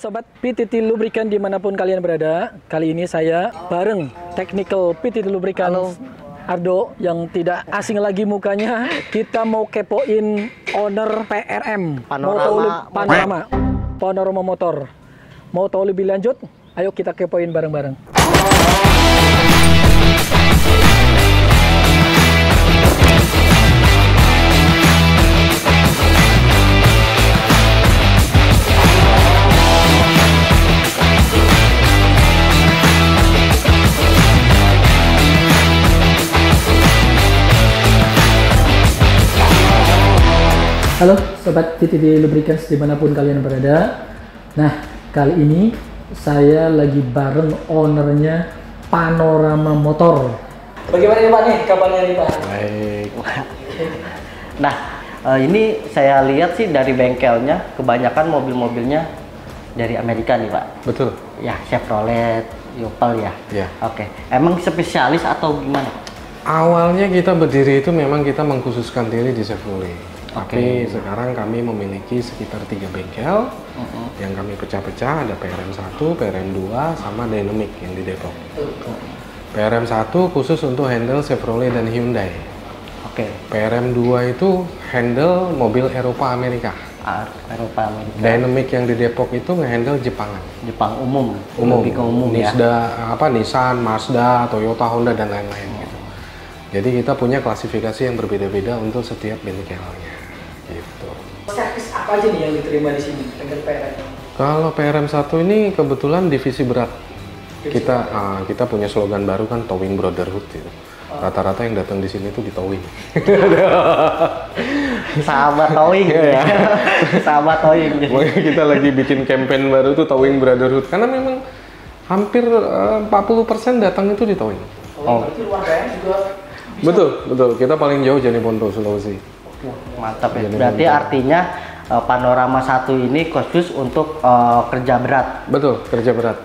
Sobat PTT Lubrikan dimanapun kalian berada. Kali ini saya bareng technical PTT Lubrikan Ardo yang tidak asing lagi mukanya. Kita mau kepoin owner PRM Panorama Motor. Mau tahu lebih lanjut? Ayo kita kepoin bareng-bareng. Halo Sobat PTT Lubricants dimanapun kalian berada. Nah, kali ini saya lagi bareng ownernya Panorama Motor. Bagaimana nih Pak nih kabarnya nih Pak? Baik. Nah, ini saya lihat sih dari bengkelnya kebanyakan mobil-mobilnya dari Amerika nih Pak. Betul. Ya, Chevrolet, Opel ya. Ya. Oke. Emang spesialis atau gimana? Awalnya kita berdiri itu memang kita mengkhususkan diri di Chevrolet. Tapi sekarang kami memiliki sekitar 3 bengkel yang kami pecah-pecah, ada PRM1, PRM2, sama Dynamic yang di Depok. PRM1 khusus untuk handle Chevrolet dan Hyundai. PRM2 itu handle mobil Eropa Amerika. Eropa Amerika. Dynamic yang di Depok itu ngehandle Jepangan. Jepang umum. Lebih ke umum Nisda, ya. Nissan, Mazda, Toyota, Honda dan lain-lain gitu. Jadi kita punya klasifikasi yang berbeda-beda untuk setiap bengkelnya. Gitu. Servis apa aja nih yang diterima di sini dengan PRM? Kalau PRM1 ini kebetulan divisi berat. Kita punya slogan baru kan Towing Brotherhood gitu. Rata-rata yang datang di sini tuh di towing. Sahabat towing ya. Sahabat towing. Makanya kita lagi bikin campaign baru tuh Towing Brotherhood karena memang hampir 40% datang itu di towing. Berarti luar daerah juga bisa. Betul. Kita paling jauh Jeneponto, Sulawesi. Mantap ya. Berarti artinya Panorama 1 ini khusus untuk kerja berat. Betul, kerja berat.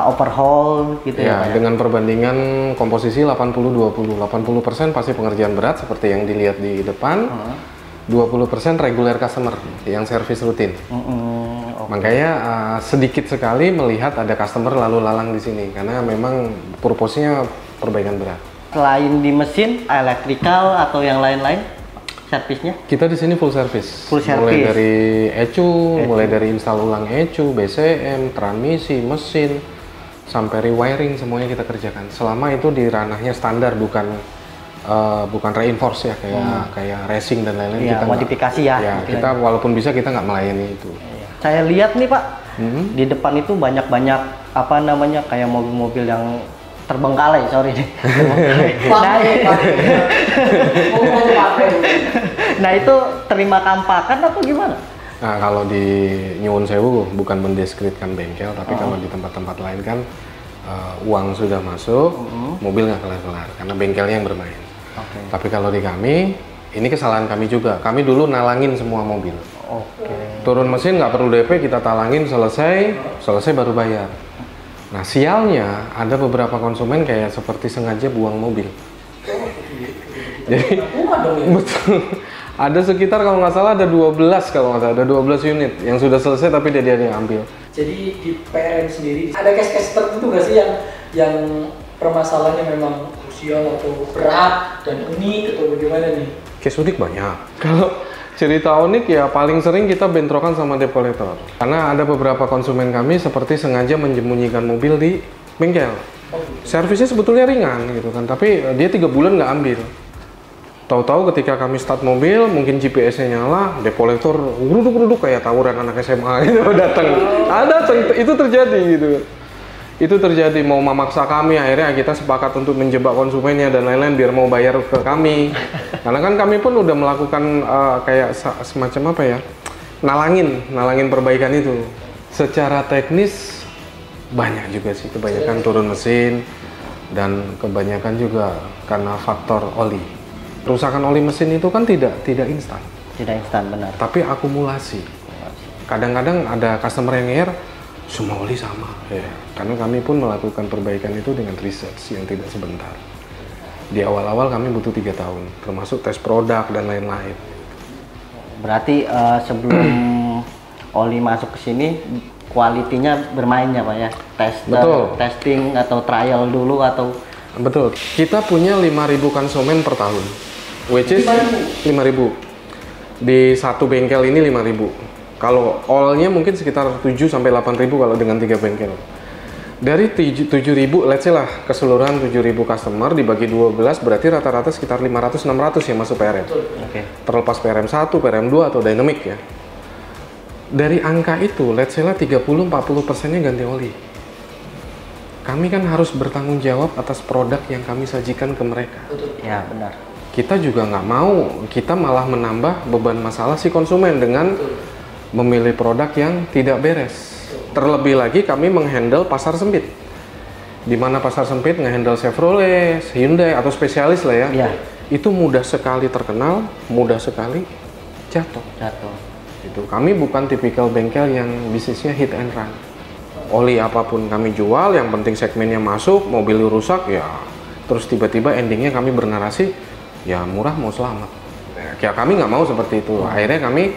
Overhaul gitu ya. Dengan perbandingan komposisi 80-20. 80% pasti pengerjaan berat seperti yang dilihat di depan. 20% regular customer yang servis rutin. Makanya sedikit sekali melihat ada customer lalu lalang di sini karena memang purpose-nya perbaikan berat. Selain di mesin, elektrikal atau yang lain-lain? Servisnya? Kita di sini full service. Full service. Mulai dari ECU, mulai dari install ulang ECU, BCM, transmisi, mesin, sampai rewiring semuanya kita kerjakan. Selama itu di ranahnya standar, bukan reinforce ya kayak racing dan lain-lain. Kita modifikasi ya. Kita walaupun bisa kita nggak melayani itu. Saya lihat nih Pak, di depan itu banyak-banyak apa namanya kayak mobil-mobil yang terbengkalai, sorry nih. Nah itu terima kampakan atau gimana? Nah kalau di Nyuwun Sewu bukan mendeskripsikan bengkel, tapi kalau di tempat-tempat lain kan uang sudah masuk, mobil nggak kelar-kelar karena bengkelnya yang bermain. Tapi kalau di kami, ini kesalahan kami juga. Kami dulu nalangin semua mobil. Turun mesin nggak perlu DP, kita talangin selesai baru bayar. Nah sialnya ada beberapa konsumen kayak seperti sengaja buang mobil. Jadi betul. Ada sekitar kalau nggak salah ada 12 unit yang sudah selesai tapi dia yang ambil. Jadi di PRM sendiri ada case-case tertentu nggak sih yang permasalahannya memang krusial atau berat dan unik atau bagaimana nih? Case unik banyak. Kalau cerita unik ya paling sering kita bentrokan sama debt collector. Karena ada beberapa konsumen kami seperti sengaja menyembunyikan mobil di bengkel. Servisnya sebetulnya ringan gitu kan, tapi dia 3 bulan nggak ambil. Tahu-tahu ketika kami start mobil, mungkin GPS-nya nyala, debt collector geruduk-geruduk kayak tawuran anak SMA gitu datang. Itu terjadi gitu. Itu terjadi, mau memaksa kami, akhirnya kita sepakat untuk menjebak konsumennya dan lain-lain biar mau bayar ke kami. Karena kan kami pun udah melakukan kayak semacam apa ya, nalangin perbaikan itu. Secara teknis banyak juga sih, kebanyakan turun mesin dan kebanyakan juga karena faktor oli. Kerusakan oli mesin itu kan tidak instan. Tidak instan, benar. Tapi akumulasi. Kadang-kadang ada customer yang nge-air, semua oli sama. Ya. Karena kami pun melakukan perbaikan itu dengan research yang tidak sebentar. Di awal-awal kami butuh 3 tahun, termasuk tes produk dan lain-lain. Berarti sebelum oli masuk ke sini kualitinya bermain ya Pak ya, testing atau trial dulu atau. Betul, kita punya 5.000 konsumen per tahun, which is 5.000 di satu bengkel ini 5.000. Kalau all-nya mungkin sekitar 7-8.000 kalau dengan 3 bengkel. Dari 7.000, let's say lah keseluruhan 7.000 customer dibagi 12 berarti rata-rata sekitar 500-600 yang masuk PRM. Terlepas PRM 1, PRM 2 atau dynamic ya. Dari angka itu, let's say lah 30-40%-nya ganti oli. Kami kan harus bertanggung jawab atas produk yang kami sajikan ke mereka. Ya benar. Kita juga nggak mau, kita malah menambah beban masalah si konsumen dengan memilih produk yang tidak beres. Terlebih lagi kami menghandle pasar sempit. Di mana pasar sempit ngehandle Chevrolet, Hyundai atau spesialis lah ya. Itu mudah sekali terkenal, mudah sekali jatuh. Itu kami bukan tipikal bengkel yang bisnisnya hit and run. Oli apapun kami jual, yang penting segmennya masuk, mobil rusak ya. Terus tiba-tiba endingnya kami bernarasi, ya murah mau selamat. Ya kami nggak mau seperti itu. Akhirnya kami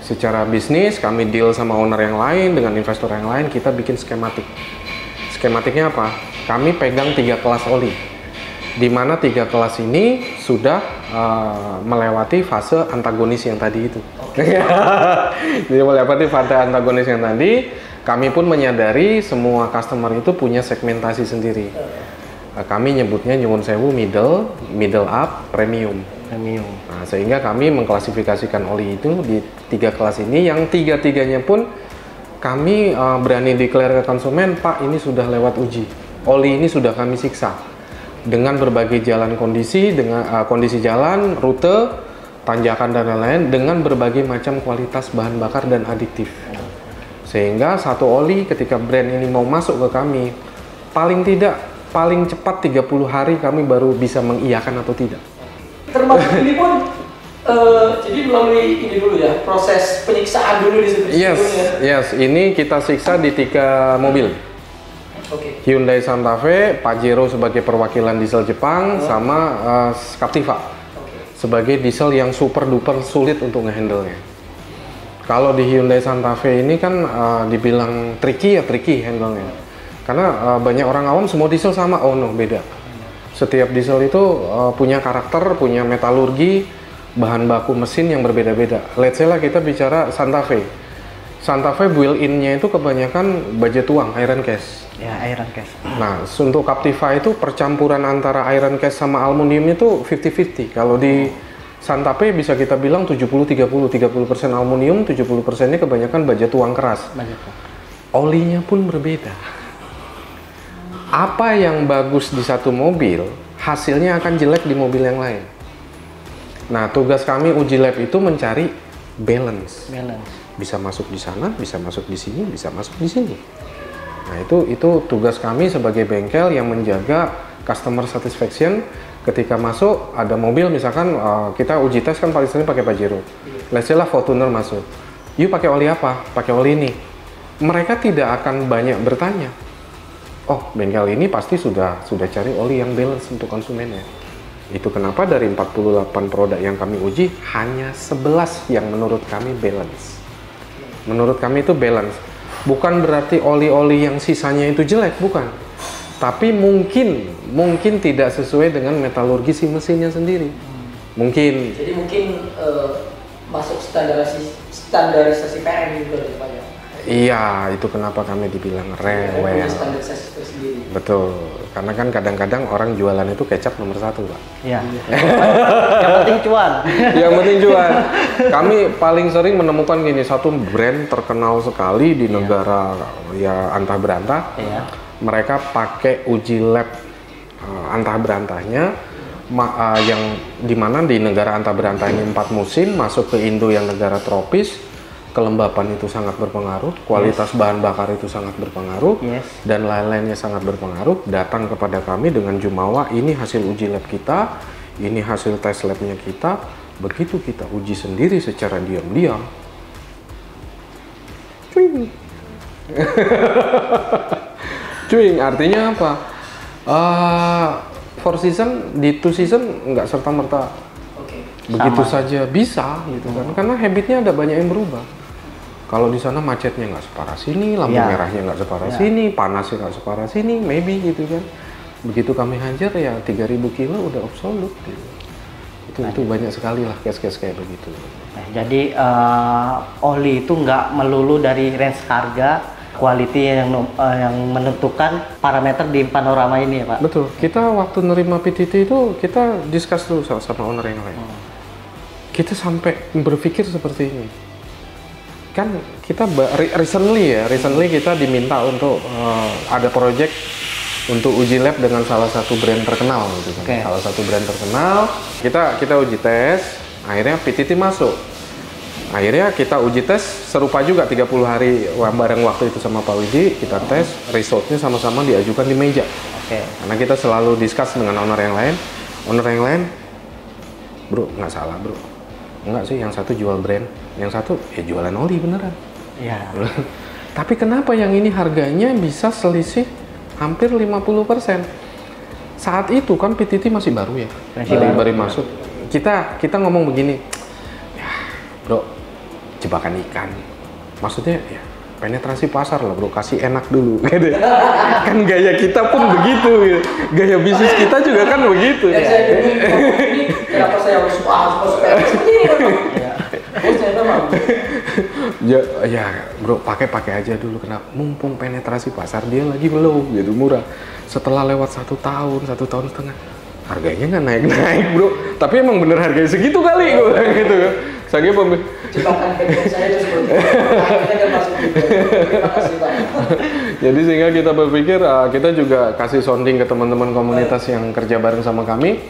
secara bisnis, kami deal sama owner yang lain, dengan investor yang lain, kita bikin skematik. Skematiknya apa? Kami pegang 3 kelas oli. Di mana 3 kelas ini sudah melewati fase antagonis yang tadi itu. Jadi melewati fase antagonis yang tadi, kami pun menyadari semua customer itu punya segmentasi sendiri. Kami nyebutnya nyuwun sewu middle up, premium. Nah, sehingga kami mengklasifikasikan oli itu di 3 kelas ini, yang 3-3-nya pun kami berani declare ke konsumen, Pak ini sudah lewat uji. Oli ini sudah kami siksa. Dengan berbagai jalan kondisi, dengan kondisi jalan, rute, tanjakan dan lain-lain, dengan berbagai macam kualitas bahan bakar dan adiktif. Sehingga satu oli ketika brand ini mau masuk ke kami, paling cepat 30 hari kami baru bisa mengiyakan atau tidak. Termasuk ini pun, jadi melalui ini dulu ya, proses penyiksaan dulu di situ. Yes, ini kita siksa di 3 mobil. Hyundai Santa Fe, Pajero sebagai perwakilan diesel Jepang, sama Captiva sebagai diesel yang super duper sulit untuk ngehandle-nya. Kalau di Hyundai Santa Fe ini kan dibilang tricky handle-nya. Karena banyak orang awam semua diesel sama, oh no, beda. Setiap diesel itu punya karakter, punya metalurgi, bahan baku mesin yang berbeda-beda. Let's say lah kita bicara Santa Fe. Santa Fe built-in-nya itu kebanyakan baja tuang, iron cast. Ya, iron cast. Nah, untuk Captiva itu percampuran antara iron cast sama aluminium itu 50-50. Kalau di Santa Fe bisa kita bilang 70-30, 30% aluminium, 70%-nya kebanyakan baja tuang keras. Olinya pun berbeda. Apa yang bagus di satu mobil, hasilnya akan jelek di mobil yang lain. Nah, tugas kami uji lab itu mencari balance. Bisa masuk di sana, bisa masuk di sini, bisa masuk di sini. Nah, itu tugas kami sebagai bengkel yang menjaga customer satisfaction. Ketika masuk ada mobil, misalkan kita uji tes kan paling sering pakai Pajero. Let's say lah Fortuner masuk. Yuk pakai oli apa? Pakai oli ini. Mereka tidak akan banyak bertanya. Oh, bengkel ini pasti sudah cari oli yang balance untuk konsumennya. Itu kenapa dari 48 produk yang kami uji, hanya 11 yang menurut kami balance. Menurut kami itu balance. Bukan berarti oli-oli yang sisanya itu jelek, bukan. Tapi mungkin tidak sesuai dengan metalurgi si mesinnya sendiri. Mungkin. Jadi mungkin masuk standarisasi PRM gitu ya Pak ya? Iya, itu kenapa kami dibilang rewel. Standarisasi tersendiri. Betul. Karena kan kadang-kadang orang jualan itu kecap nomor 1, Pak. Iya. Yang penting cuan. Yang penting cuan. Kami paling sering menemukan gini, satu brand terkenal sekali di negara ya antah berantah. Mereka pakai uji lab antah berantahnya yang dimana di negara antah berantah ini 4 musim, masuk ke Indo yang negara tropis. Kelembapan itu sangat berpengaruh, kualitas bahan bakar itu sangat berpengaruh, dan lain-lainnya sangat berpengaruh. Datang kepada kami dengan jumawa, ini hasil uji lab kita, ini hasil tes labnya kita. Begitu kita uji sendiri secara diam-diam, cuing, artinya apa? Four season di 2 season nggak serta-merta begitu saja bisa gitu kan, karena habitnya ada banyak yang berubah. Kalau di sana macetnya nggak separah sini, lampu Ya. merahnya nggak separah sini, panasnya nggak separah sini, maybe gitu kan. Begitu kami hajar ya 3.000 kilo udah absolut. Gitu. Itu banyak sekali lah case-case kayak begitu. Nah, jadi oli itu nggak melulu dari range harga, quality yang menentukan parameter di panorama ini ya Pak? Betul. Kita waktu nerima PTT itu kita discuss dulu sama owner yang lain. Kita sampai berpikir seperti ini. Kan kita recently kita diminta untuk ada project untuk uji lab dengan salah satu brand terkenal gitu kan. Salah satu brand terkenal, kita uji tes, akhirnya PTT masuk. Akhirnya kita uji tes serupa juga 30 hari bareng waktu itu sama Pak Widi, kita tes, resultnya sama-sama diajukan di meja. Karena kita selalu discuss dengan owner yang lain, bro nggak salah bro, nggak sih, yang satu jual brand, yang satu ya jualan oli beneran. Iya. Tapi kenapa yang ini harganya bisa selisih hampir 50%? Saat itu kan PTT masih baru ya, baru masuk. Kita ngomong begini, ya bro, jebakan ikan. Maksudnya ya penetrasi pasar lah bro, kasih enak dulu. Gitu. Kan gaya kita pun begitu, gitu. Gaya bisnis kita juga kan begitu. Ya, saya ini kenapa saya harus seperti ini kan? Ya bro, pakai aja dulu, kenapa? Mumpung penetrasi pasar dia lagi belum gitu, murah. Setelah lewat 1 tahun, 1,5 tahun, harganya nggak naik bro. Tapi emang bener harganya segitu kali, gue bilang gitu kan. Saya jebakan bagian saya itu seperti itu. Akhirnya kan masuk juga. Terima kasih Pak. Jadi sehingga kita berpikir kita juga kasih sounding ke teman-teman komunitas yang kerja bareng sama kami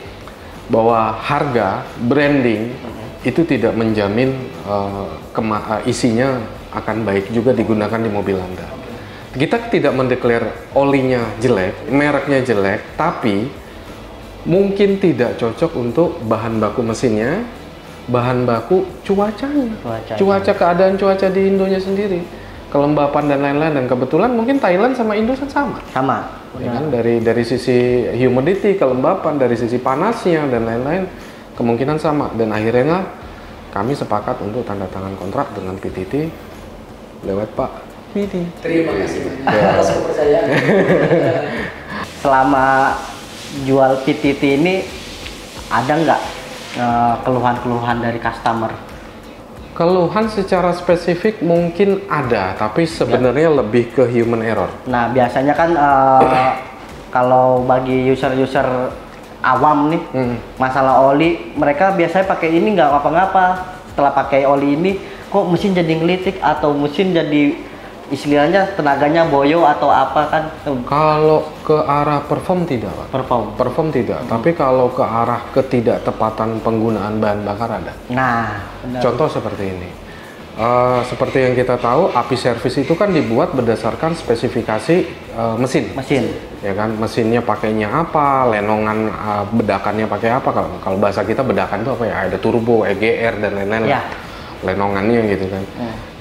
bahwa harga branding itu tidak menjamin isinya akan baik juga digunakan di mobil Anda. Kita tidak mendeklar olinya jelek, mereknya jelek, tapi mungkin tidak cocok untuk bahan baku mesinnya, bahan baku cuacanya. Keadaan cuaca di Indonya sendiri, kelembapan dan lain-lain, dan kebetulan mungkin Thailand sama Indo kan sama. Ya kan? Dari sisi humidity, kelembapan, dari sisi panasnya dan lain-lain kemungkinan sama, dan akhirnya kami sepakat untuk tanda tangan kontrak dengan PTT lewat Pak Widi. Terima kasih atas kepercayaan. Selama jual PTT ini ada nggak keluhan-keluhan dari customer? Keluhan secara spesifik mungkin ada, tapi sebenarnya lebih ke human error. Nah, biasanya kan kalau bagi user-user awam nih, masalah oli, mereka biasanya pakai ini nggak apa-apa. Setelah pakai oli ini, kok mesin jadi ngelitik atau mesin jadi istilahnya tenaganya boyo atau apa kan? Kalau ke arah perform tidak, Pak. Perform tidak, tapi kalau ke arah ketidaktepatan penggunaan bahan bakar ada. Nah, benar. Contoh seperti ini. Seperti yang kita tahu, API service itu kan dibuat berdasarkan spesifikasi mesin. Ya kan, mesinnya pakainya apa, lenongan bedakannya pakai apa. Kalau bahasa kita bedakan itu apa ya? Ada turbo, EGR dan lain-lain. Ya. Lenongannya gitu kan.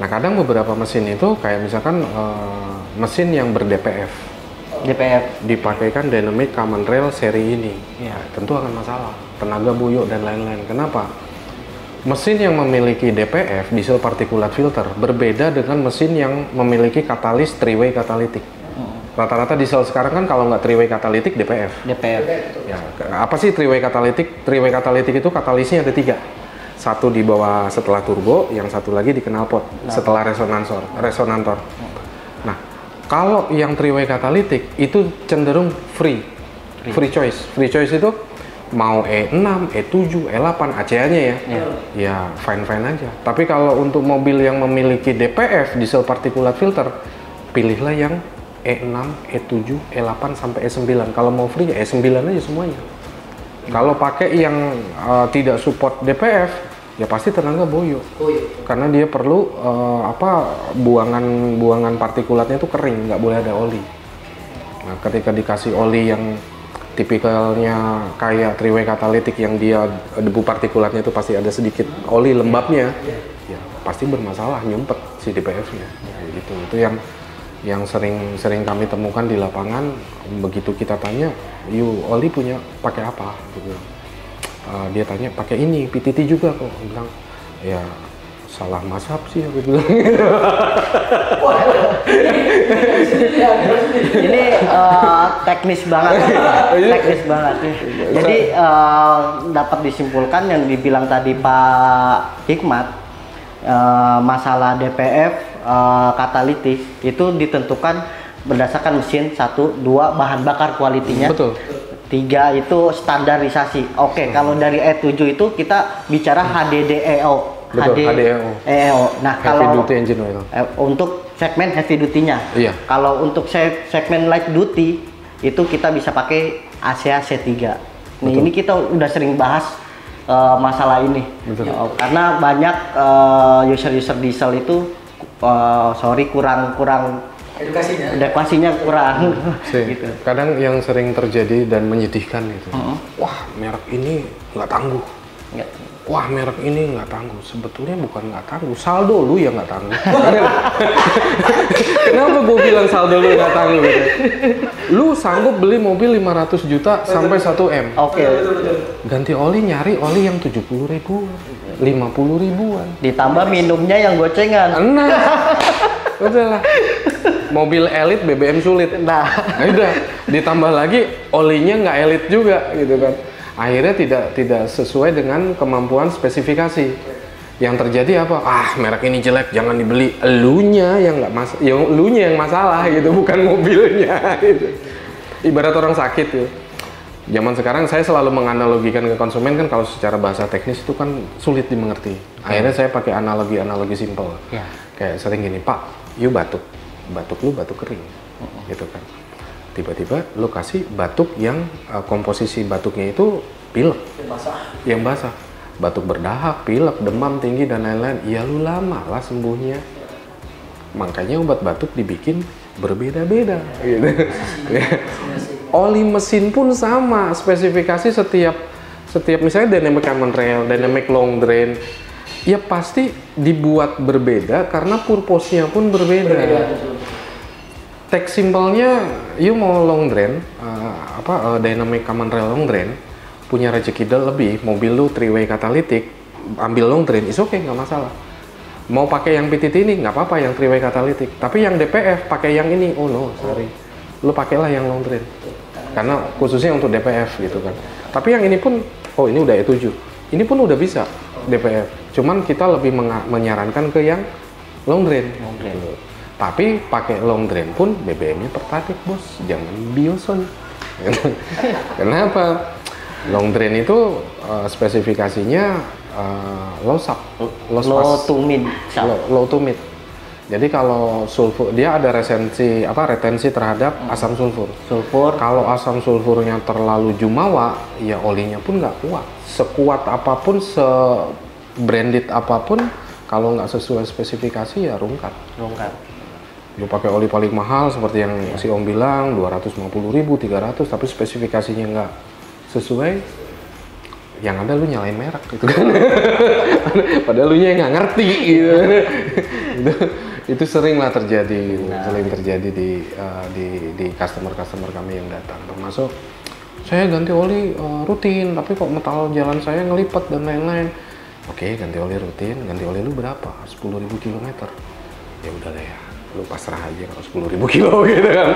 Nah, kadang beberapa mesin itu kayak misalkan mesin yang ber-DPF. Dipakaikan Dynamic Common Rail seri ini. Ya, tentu akan masalah. Tenaga buyuk dan lain-lain. Kenapa? Mesin yang memiliki DPF, diesel particulate filter, berbeda dengan mesin yang memiliki katalis 3-way catalytic. Rata-rata diesel sekarang kan kalau nggak 3-way catalytic, DPF. Ya, apa sih 3-way catalytic? 3-way catalytic itu katalisnya ada 3. Satu di bawah setelah turbo, yang satu lagi di knalpot setelah resonator. Nah, kalau yang 3-way catalytic itu cenderung free choice. Free choice itu mau E6, E7, E8, ACA-nya ya, ya fine-fine aja. Tapi kalau untuk mobil yang memiliki DPF, diesel particulate filter, pilihlah yang E6, E7, E8 sampai E9. Kalau mau free ya E9 aja semuanya. Kalau pakai yang tidak support DPF, ya pasti tenaga boyo. Karena dia perlu buangan partikulatnya itu kering, nggak boleh ada oli. Nah, ketika dikasih oli yang tipikalnya kayak 3-way catalytic yang dia debu partikulatnya itu pasti ada sedikit oli lembabnya, ya pasti bermasalah, nyumpet si DPF-nya. Gitu. Itu yang sering kami temukan di lapangan. Begitu kita tanya, oli punya pakai apa? Gitu. Dia tanya pakai ini PTT juga kok. Bilang ya salah mazhab sih aku bilang gitu. Ini teknis banget, teknis banget. Jadi dapat disimpulkan yang dibilang tadi Pak Hikmat, masalah DPF katalitis itu ditentukan berdasarkan mesin, 1, 2 bahan bakar kualitinya. Betul. 3 itu standarisasi. Oke, kalau dari E7 itu kita bicara HDDEO. Betul, HDEO. Nah, heavy kalau duty engine oil. Untuk segmen heavy duty-nya. Iya. Kalau untuk segmen light duty itu kita bisa pakai ACA C3. Nih, ini kita udah sering bahas masalah ini. Betul. Ya, karena banyak user diesel itu kurang edukasinya kurang. Gitu. Kadang yang sering terjadi dan menyedihkan itu. Wah, merek ini nggak tangguh. Wah, merek ini nggak tangguh. Sebetulnya bukan nggak tangguh, saldo lu yang nggak tangguh. Kenapa gue bilang saldo lu nggak tangguh? Gitu? Lu sanggup beli mobil 500 juta sampai 1 M. Oke. Ganti oli, nyari oli yang 70 ribuan, 50 ribuan. Ditambah minumnya yang gocengan. Nah, udahlah. Mobil elit BBM sulit. Nah, udah. Ditambah lagi olinya nggak elit juga, gitu kan. Akhirnya tidak sesuai dengan kemampuan spesifikasi. Yang terjadi apa? Ah, merek ini jelek, jangan dibeli. Elunya yang nggak elunya yang masalah gitu, bukan mobilnya. Gitu. Ibarat orang sakit tuh. Zaman sekarang saya selalu menganalogikan ke konsumen kan, kalau secara bahasa teknis itu kan sulit dimengerti. Akhirnya saya pakai analogi simpel. Ya. Kayak sering gini, Pak, you batuk lu batuk kering, gitu kan. Tiba-tiba lo kasih batuk yang komposisi batuknya itu pilek, yang basah, batuk berdahak, pilek, demam tinggi dan lain-lain. Ya lu lama lah sembuhnya. Makanya obat batuk dibikin berbeda-beda. Gitu. Oli mesin pun sama, spesifikasi setiap misalnya dynamic common rail, dynamic long drain, ya pasti dibuat berbeda karena purpose-nya pun berbeda. Teks simpelnya, you mau long drain, dynamic common rail long drain, punya rezeki lebih, mobil lu 3-way katalitik, ambil long drain, is okay, nggak masalah. Mau pakai yang PTT ini, nggak apa-apa, yang 3-way katalitik. Tapi yang DPF, pakai yang ini, oh no, sorry. Lu pakailah yang long drain. Karena khususnya untuk DPF gitu kan. Tapi yang ini pun, oh ini udah E7. Ini pun udah bisa DPF. Cuman kita lebih menyarankan ke yang long drain. Gitu. Tapi pakai long drain pun BBM-nya Pertalite, bos, jangan Bioson. Kenapa? Long drain itu spesifikasinya low to mid. Jadi kalau sulfur, dia ada retensi terhadap asam sulfur. Kalau asam sulfurnya terlalu jumawa, ya olinya pun nggak kuat. Sekuat apapun, se-branded apapun, kalau nggak sesuai spesifikasi ya rungkat. Lu pakai oli paling mahal seperti yang si Om bilang 250.000, 300, tapi spesifikasinya nggak sesuai, yang ada lu nyalain merek gitu kan. Padahal lu nya nggak ngerti gitu. Itu sering lah terjadi, sering terjadi di customer kami yang datang. Termasuk saya ganti oli rutin, tapi kok metal jalan saya ngelipat dan lain-lain. Oke, ganti oli rutin, ganti oli lu berapa? 10.000 kilometer. Ya udah lah ya, lu pasrah aja kalau 10.000 kilo gitu kan.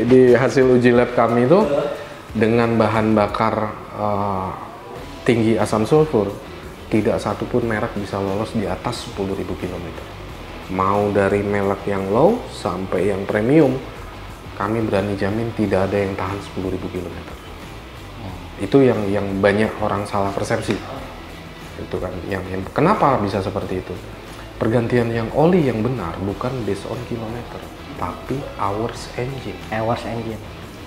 di hasil uji lab kami itu dengan bahan bakar tinggi asam sulfur, tidak satupun merek bisa lolos di atas 10.000 km. Mau dari merek yang low sampai yang premium, kami berani jamin tidak ada yang tahan 10.000 km. Itu yang banyak orang salah persepsi. Itu kan yang kenapa bisa seperti itu? Pergantian yang oli yang benar bukan based on kilometer, tapi hours engine.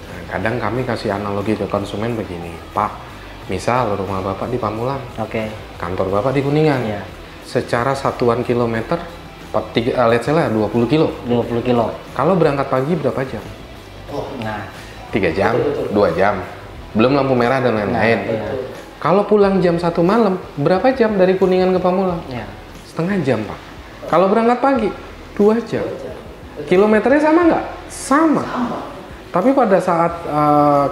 Nah, kadang kami kasih analogi ke konsumen begini, Pak, misal rumah Bapak di Pamulang, kantor Bapak di Kuningan, secara satuan kilometer, let's say lah 20 kilo. Kalau berangkat pagi berapa jam? 3 jam, 2 jam, belum lampu merah dan lain-lain. Kalau pulang jam 1 malam, berapa jam dari Kuningan ke Pamulang? Setengah jam, Pak. Kalau berangkat pagi, 2 jam. Kilometernya sama nggak? Sama. Tapi pada saat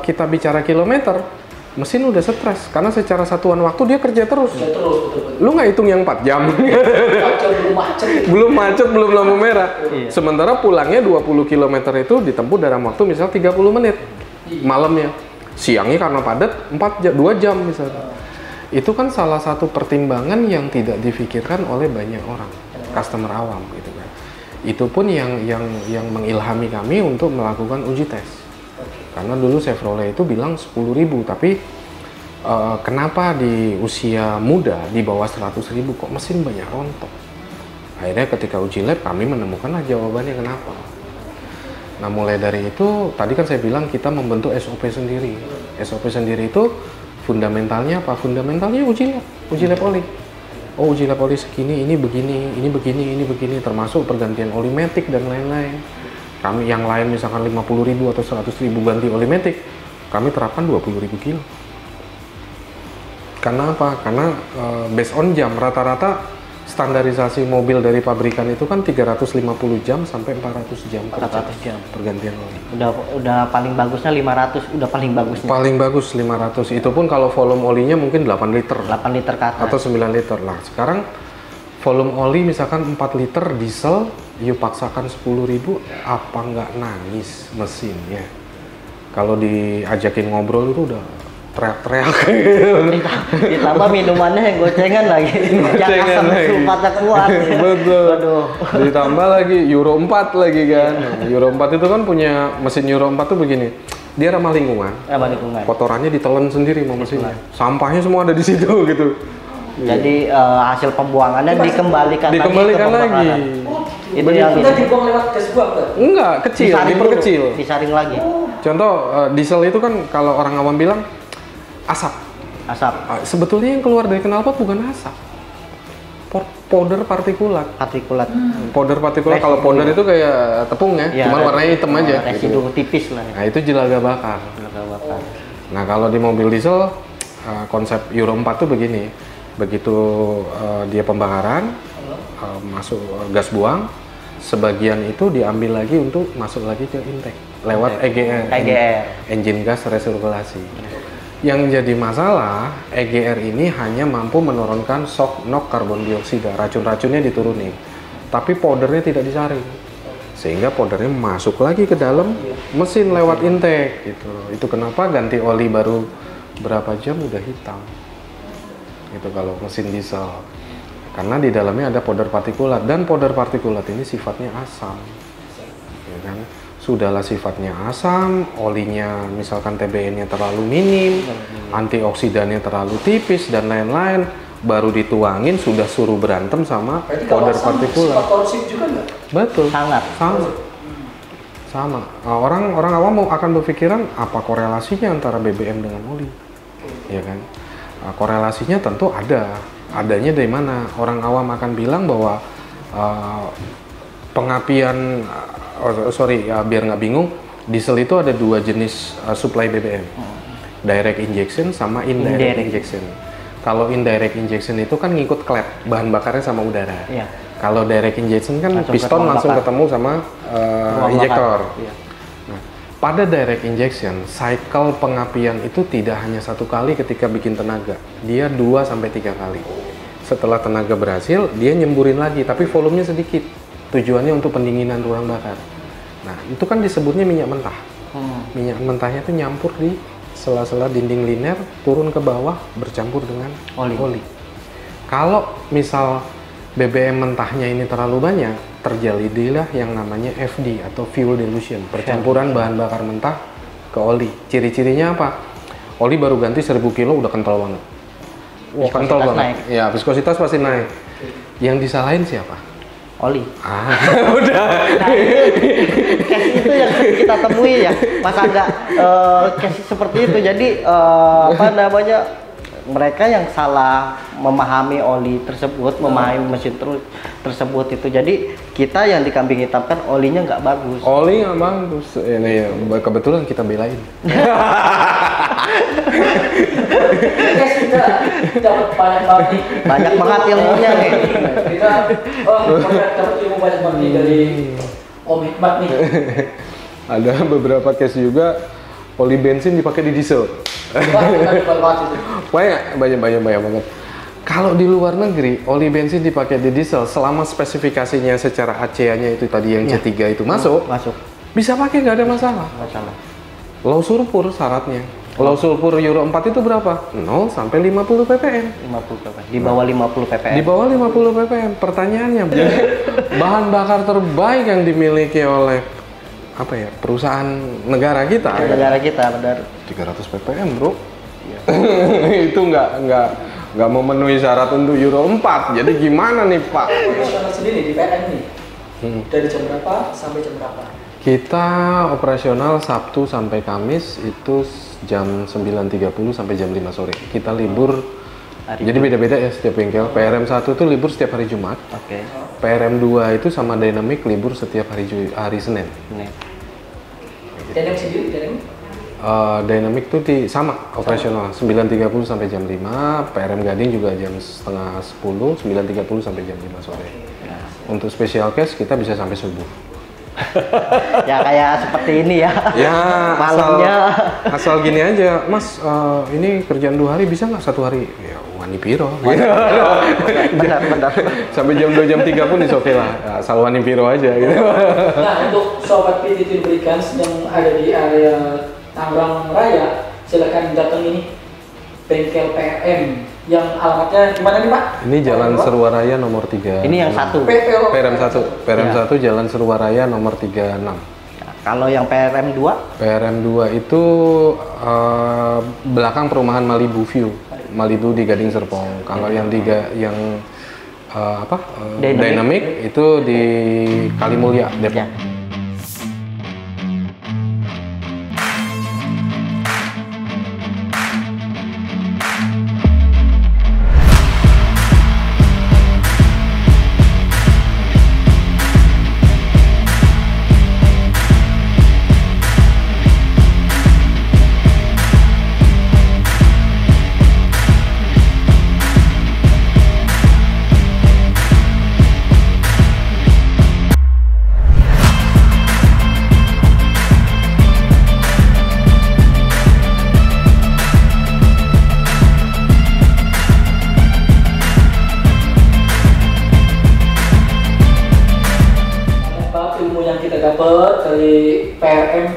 kita bicara kilometer, mesin udah stres karena secara satuan waktu dia kerja terus. Betul. Lu nggak hitung yang 4 jam. Belum macet, belum lampu merah. Iya. Sementara pulangnya 20 km itu ditempuh dalam waktu misal 30 menit malamnya. Siangnya karena padat 2 jam misalnya. Itu kan salah satu pertimbangan yang tidak difikirkan oleh banyak orang, customer awam gitu kan. Itu pun yang mengilhami kami untuk melakukan uji tes. Karena dulu Chevrolet itu bilang 10.000, tapi kenapa di usia muda di bawah 100.000 kok mesin banyak rontok? Akhirnya ketika uji lab kami menemukanlah jawabannya kenapa. Nah mulai dari itu, tadi kan saya bilang kita membentuk SOP sendiri. SOP sendiri itu fundamentalnya apa? Fundamentalnya uji lab oli. Oh uji lab oli segini, ini begini, ini begini, ini begini, termasuk pergantian oli matic dan lain-lain. Kami yang lain misalkan 50.000 atau 100.000 ganti oli matic, kami terapkan 20.000 kilo. Karena apa? Karena based on jam, rata-rata standarisasi mobil dari pabrikan itu kan 350 jam sampai 400 jam kerja. 400 jam Pergantian oli. Udah paling bagusnya 500, udah paling bagusnya. Paling bagus 500. Itu pun kalau volume olinya mungkin 8 liter. 8 liter ke atas. Atau 9 liter. Lah, sekarang volume oli misalkan 4 liter diesel, you paksakan 10.000, apa nggak nangis mesinnya? Kalau diajakin ngobrol itu udah teriak-teriak. Ditambah minumannya yang gocengan lagi. Yang asam sulfatnya kuat. Betul. Aduh. Ditambah lagi Euro 4 lagi kan. Euro 4 itu kan punya mesin Euro 4 tuh begini. Dia ramah lingkungan. Ramah lingkungan. Kotorannya ditelan sendiri sama mesinnya. Sampahnya semua ada di situ gitu. Jadi hasil pembuangannya dikembalikan lagi. Itu yang kita dibuang lewat gas buang kan? Enggak, kecil, diperkecil. Disaring lagi. Contoh diesel itu kan kalau orang awam bilang asap. Sebetulnya yang keluar dari knalpot bukan asap. Powder partikulat. Powder partikulat. Kalau powder itu kayak tepung ya, cuma warnanya hitam aja. Residu gitu. tipis lah. Nah itu jelaga bakar. Nah kalau di mobil diesel konsep Euro 4 tuh begini. Begitu dia pembakaran, masuk gas buang, sebagian itu diambil lagi untuk masuk lagi ke intake lewat EGR. Engine gas resirkulasi. Yang jadi masalah, EGR ini hanya mampu menurunkan shock NOx karbon dioksida, racun-racunnya diturunin, tapi powdernya tidak disaring, sehingga powdernya masuk lagi ke dalam mesin lewat intake. Gitu. Itu kenapa ganti oli baru berapa jam udah hitam. Itu kalau mesin diesel, karena di dalamnya ada powder partikulat, dan powder partikulat ini sifatnya asam, ya kan? Sudahlah sifatnya asam, olinya misalkan TBN-nya terlalu minim, antioksidannya terlalu tipis dan lain-lain, baru dituangin sudah suruh berantem sama powder partikulat. Korosif juga nggak? Betul. Sama. Orang awam akan berpikiran apa korelasinya antara BBM dengan oli, ya kan? Korelasinya tentu ada. Adanya dari mana? Orang awam akan bilang bahwa pengapian biar nggak bingung, diesel itu ada dua jenis supply BBM, direct injection sama indirect injection. Kalau indirect injection itu kan ngikut klep, bahan bakarnya sama udara. Iya. Kalau direct injection kan piston langsung ketemu sama injektor. Iya. Nah, pada direct injection, cycle pengapian itu tidak hanya satu kali ketika bikin tenaga, dia 2-3 kali. Setelah tenaga berhasil, dia nyemburin lagi, tapi volumenya sedikit. Tujuannya untuk pendinginan ruang bakar. Nah, itu kan disebutnya minyak mentah. Minyak mentahnya itu nyampur di sela-sela dinding liner, turun ke bawah, bercampur dengan oli. Kalau misal BBM mentahnya ini terlalu banyak, terjadilah yang namanya FD atau fuel dilution, percampuran bahan bakar mentah ke oli. Ciri-cirinya apa? Oli baru ganti 1000 kilo udah kental banget. Wah, kental banget. Naik. Ya, viskositas pasti naik. Yang disalahin siapa? Oli. Udah. Nah, case itu yang kita temui ya, Mas Angga, case seperti itu. Jadi mereka yang salah memahami oli tersebut, memahami mesin tersebut itu. Jadi kita yang dikambing hitamkan olinya nggak bagus. Oli nggak bagus. Ini ya, kebetulan kita belain. Kita dapat banyak banget ilmunya nih. Kita dapat ilmu banyak banget dari Om Hikmat nih. Ada beberapa case juga oli bensin dipakai di diesel. banyak banget. Kalau di luar negeri, oli bensin dipakai di diesel selama spesifikasinya secara ACA-nya itu tadi yang C3 itu masuk, bisa pakai nggak ada masalah. Low sulfur syaratnya. Low sulfur Euro 4 itu berapa? 0 sampai 50 ppm. 50 ppm. Di bawah 50 ppm. Di bawah 50 ppm. Pertanyaannya, bahan bakar terbaik yang dimiliki oleh apa ya, perusahaan negara kita. Negara kita, benar. 300 ppm, bro. Itu nggak memenuhi syarat untuk Euro 4. Jadi gimana nih, Pak? Operasional sendiri di PLN nih. Dari jam berapa sampai jam berapa? Kita operasional Sabtu sampai Kamis itu jam 9.30 sampai jam 5 sore. Kita libur. Jadi beda-beda ya setiap bengkel. PRM 1 itu libur setiap hari Jumat. PRM 2 itu sama Dynamic libur setiap hari Senin. Dynamic sendiri, Dynamic? Dynamic tuh sama operasional 9.30 sampai jam 5, PRM Gading juga jam setengah 10, 9.30 sampai jam 5 sore. Untuk special case kita bisa sampai subuh. Ya kayak seperti ini ya. Ya malamnya. Asal gini aja, Mas. Ini kerjaan 2 hari bisa nggak 1 hari? Ya wani piro. Benar. Sampai jam 2 jam 3 pun oke lah. Asal wani piro aja gitu. Nah, untuk sobat PTT Lubricants yang ada di area Tangerang Raya, silakan datang ini bengkel PRM yang alamatnya gimana nih Pak? Ini Jalan Serwaraya nomor 3. Ini yang satu. PRM 1. PRM 1 Jalan Serwaraya nomor 36. Kalau yang PRM 2? PRM 2 itu belakang perumahan Malibu View. Malibu di Gading Serpong. Kalau yang Dynamic itu di Kalimulya, Depok. Dari PRM.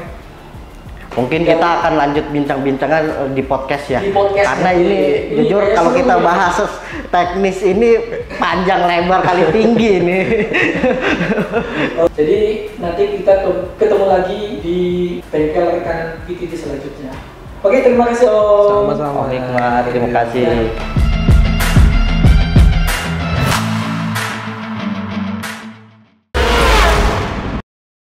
Mungkin kita akan lanjut bincang-bincangan di podcast ya. Di podcast karena ini jujur kalau kita bahas teknis ini panjang lebar kali tinggi ini. Jadi nanti kita ketemu lagi di bengkel rekan PTT selanjutnya. Oke, terima kasih Om. Sama-sama. Terima kasih.